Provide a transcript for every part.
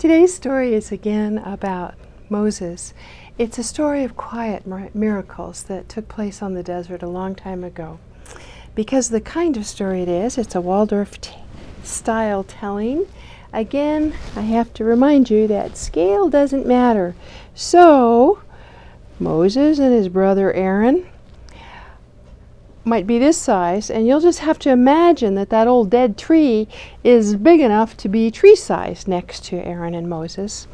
Today's story is again about Moses. It's a story of quiet miracles that took place on the desert a long time ago. Because the kind of story it is, it's a Waldorf style telling. Again, I have to remind you that scale doesn't matter. So, Moses and his brother Aaron might be this size, and you'll just have to imagine that that old dead tree is big enough to be tree size next to Aaron and Moses.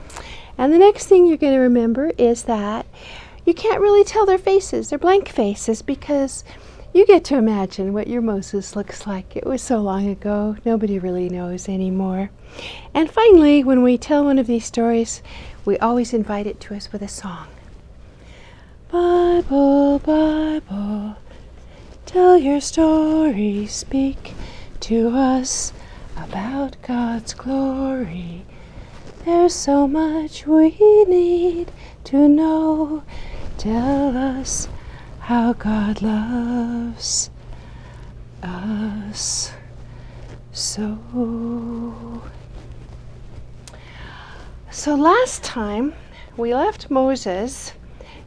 And the next thing you're going to remember is that you can't really tell their faces. They're blank faces because you get to imagine what your Moses looks like. It was so long ago, nobody really knows anymore. And finally, when we tell one of these stories, we always invite it to us with a song. Bible, Bible, tell your story, speak to us about God's glory. There's so much we need to know. Tell us how God loves us so. So last time we left Moses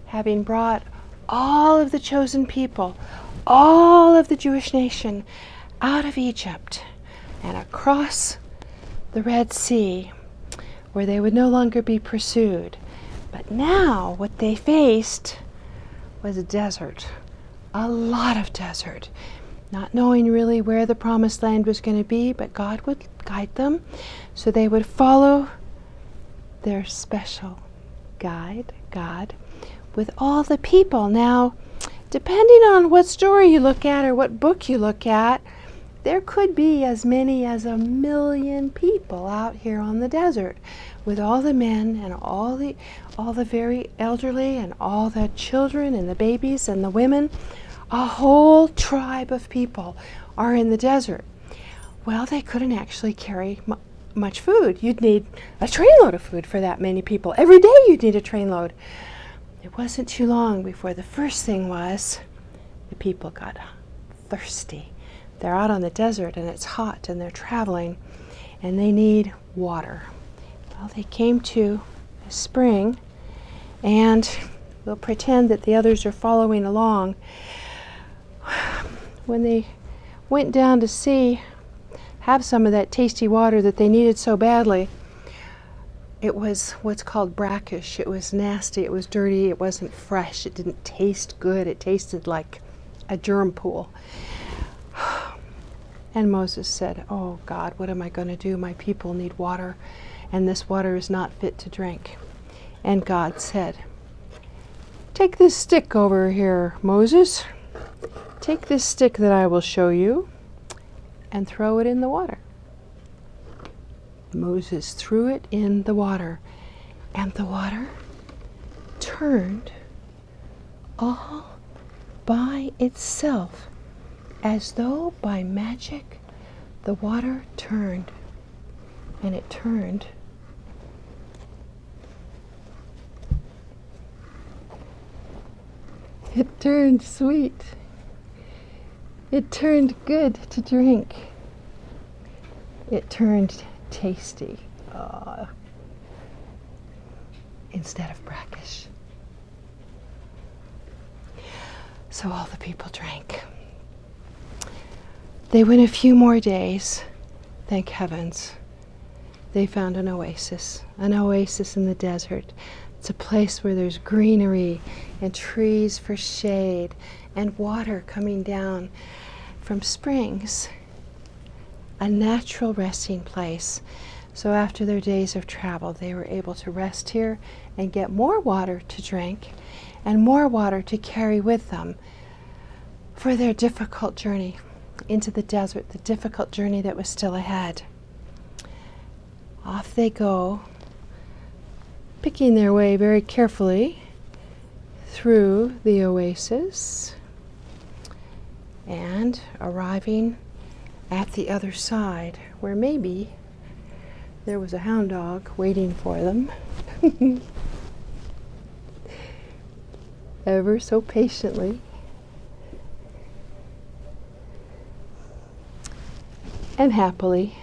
having brought all of the chosen people, all of the Jewish nation out of Egypt and across the Red Sea, where they would no longer be pursued. But now what they faced was a desert, a lot of desert, not knowing really where the promised land was going to be, but God would guide them, so they would follow their special guide, God, with all the people. Now, depending on what story you look at or what book you look at, there could be as many as 1 million people out here on the desert, with all the men and all the very elderly and all the children and the babies and the women. A whole tribe of people are in the desert. Well, they couldn't actually carry much food. You'd need a trainload of food for that many people. Every day you'd need a trainload. It wasn't too long before the first thing was the people got thirsty. They're out on the desert and it's hot and they're traveling and they need water. Well, they came to a spring, and we'll pretend that the others are following along. When they went down to have some of that tasty water that they needed so badly, it was what's called brackish. It was nasty, it was dirty, it wasn't fresh, it didn't taste good, it tasted like a germ pool. And Moses said, "Oh God, what am I going to do? My people need water, and this water is not fit to drink." And God said, "Take this stick over here, Moses. Take this stick that I will show you and throw it in the water." Moses threw it in the water, and the water turned all by itself. As though by magic, the water turned, and it turned. It turned sweet. It turned good to drink. It turned tasty instead of brackish. So all the people drank. They went a few more days, thank heavens. They found an oasis in the desert. It's a place where there's greenery and trees for shade and water coming down from springs. A natural resting place. So after their days of travel, they were able to rest here and get more water to drink and more water to carry with them for their difficult journey into the desert, the difficult journey that was still ahead. Off they go, picking their way very carefully through the oasis and arriving at the other side, where maybe there was a hound dog waiting for them. Ever so patiently. And happily.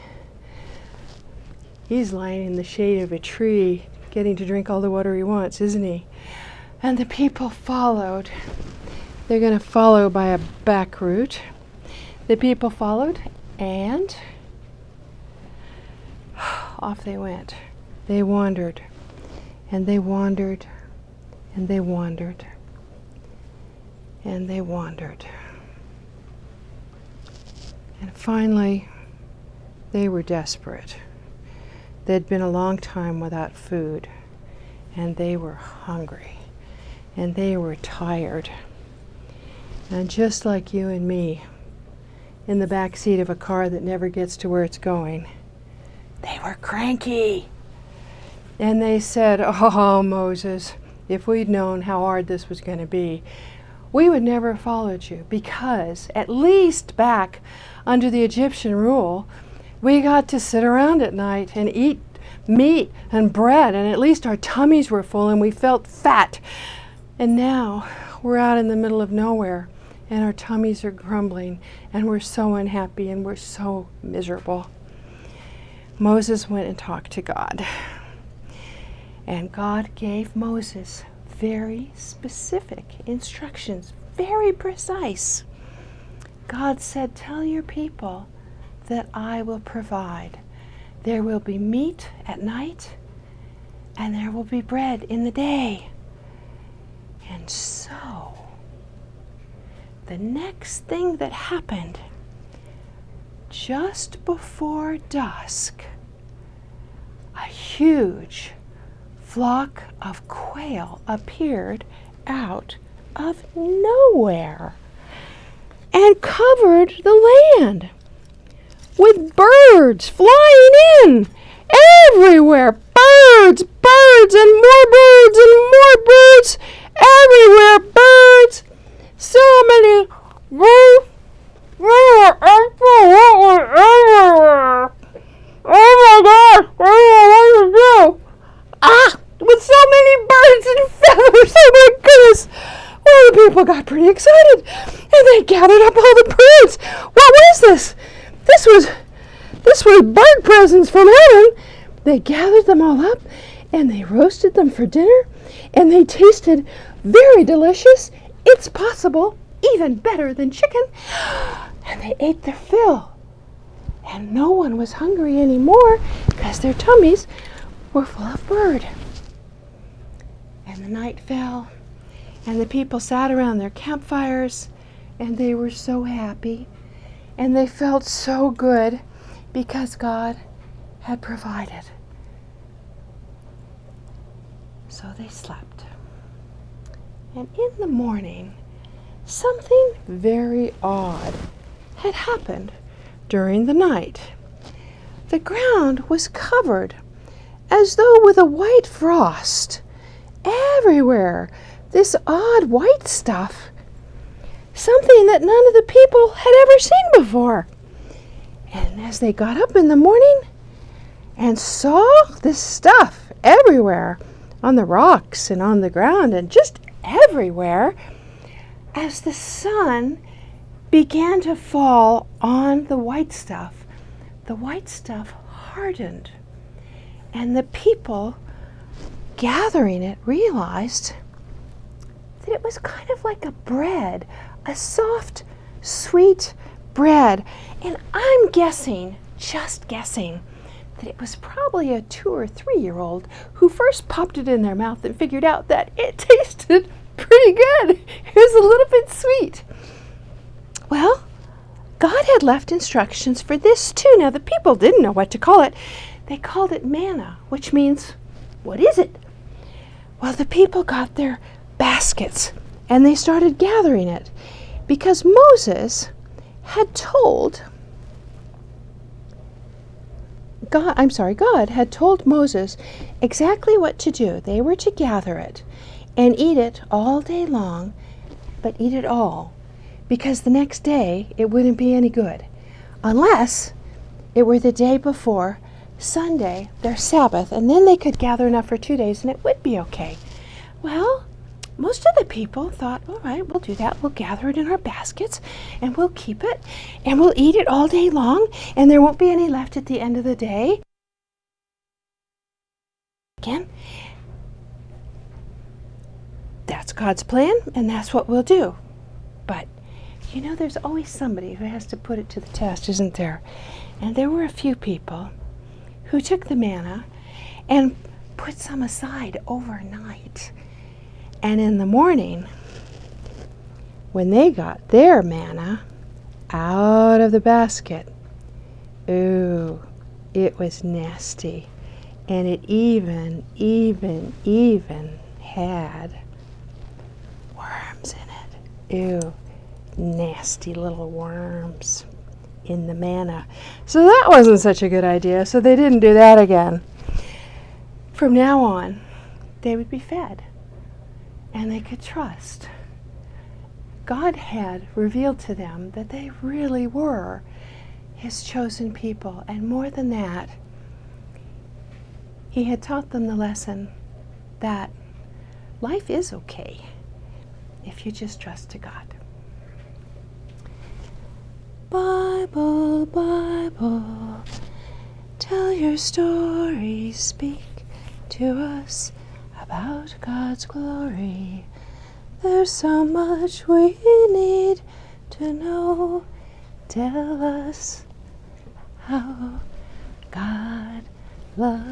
He's lying in the shade of a tree, getting to drink all the water he wants, isn't he? And the people followed. They're going to follow by a back route. The people followed, and off they went. They wandered, and they wandered, and they wandered, and they wandered. And finally, they were desperate. They'd been a long time without food, and they were hungry, and they were tired. And just like you and me, in the back seat of a car that never gets to where it's going, they were cranky. And they said, "Oh, Moses, if we'd known how hard this was going to be, we would never have followed you, because at least back under the Egyptian rule, we got to sit around at night and eat meat and bread, and at least our tummies were full and we felt fat. And now we're out in the middle of nowhere, and our tummies are grumbling, and we're so unhappy, and we're so miserable." Moses went and talked to God. And God gave Moses very specific instructions, very precise. God said, "Tell your people that I will provide. There will be meat at night, and there will be bread in the day." And so, the next thing that happened, just before dusk, a huge flock of quail appeared out of nowhere and covered the land with birds flying in everywhere. Birds, birds, and more birds everywhere. Birds. So many birds. Everywhere. Oh my gosh, I don't know what to do. With so many birds and feathers, oh my goodness. Well, the people got pretty excited, and they gathered up all the birds. What was this? This was bird presents from heaven. They gathered them all up, and they roasted them for dinner, and they tasted very delicious. It's possible, even better than chicken. And they ate their fill. And no one was hungry anymore, because their tummies were full of bird. And the night fell, and the people sat around their campfires, and they were so happy, and they felt so good, because God had provided. So they slept. And in the morning, something very odd had happened during the night. The ground was covered as though with a white frost. Everywhere, this odd white stuff, something that none of the people had ever seen before. And as they got up in the morning and saw this stuff everywhere, on the rocks and on the ground and just everywhere, as the sun began to fall on the white stuff hardened. And the people gathering it realized that it was kind of like a bread, a soft, sweet bread. And I'm guessing, just guessing, that it was probably a 2 or 3-year-old who first popped it in their mouth and figured out that it tasted pretty good. It was a little bit sweet. Well, God had left instructions for this too. Now, the people didn't know what to call it. They called it manna, which means, what is it? Well, the people got their baskets and they started gathering it, because Moses had told God had told Moses exactly what to do. They were to gather it and eat it all day long, but eat it all, because the next day it wouldn't be any good, unless it were the day before Sunday, their Sabbath, and then they could gather enough for 2 days and it would be okay. Well, most of the people thought, all right, we'll do that. We'll gather it in our baskets and we'll keep it and we'll eat it all day long and there won't be any left at the end of the day. again. That's God's plan, and that's what we'll do. But, you know, there's always somebody who has to put it to the test, isn't there? And there were a few people who took the manna and put some aside overnight. And in the morning, when they got their manna out of the basket, ooh, it was nasty. And it even had worms in it. Ew, nasty little worms in the manna. So that wasn't such a good idea, so they didn't do that again. From now on, they would be fed, and they could trust. God had revealed to them that they really were His chosen people, and more than that, He had taught them the lesson that life is okay if you just trust to God. Bible, Bible, tell your story, speak to us about God's glory. There's so much we need to know. Tell us how God loves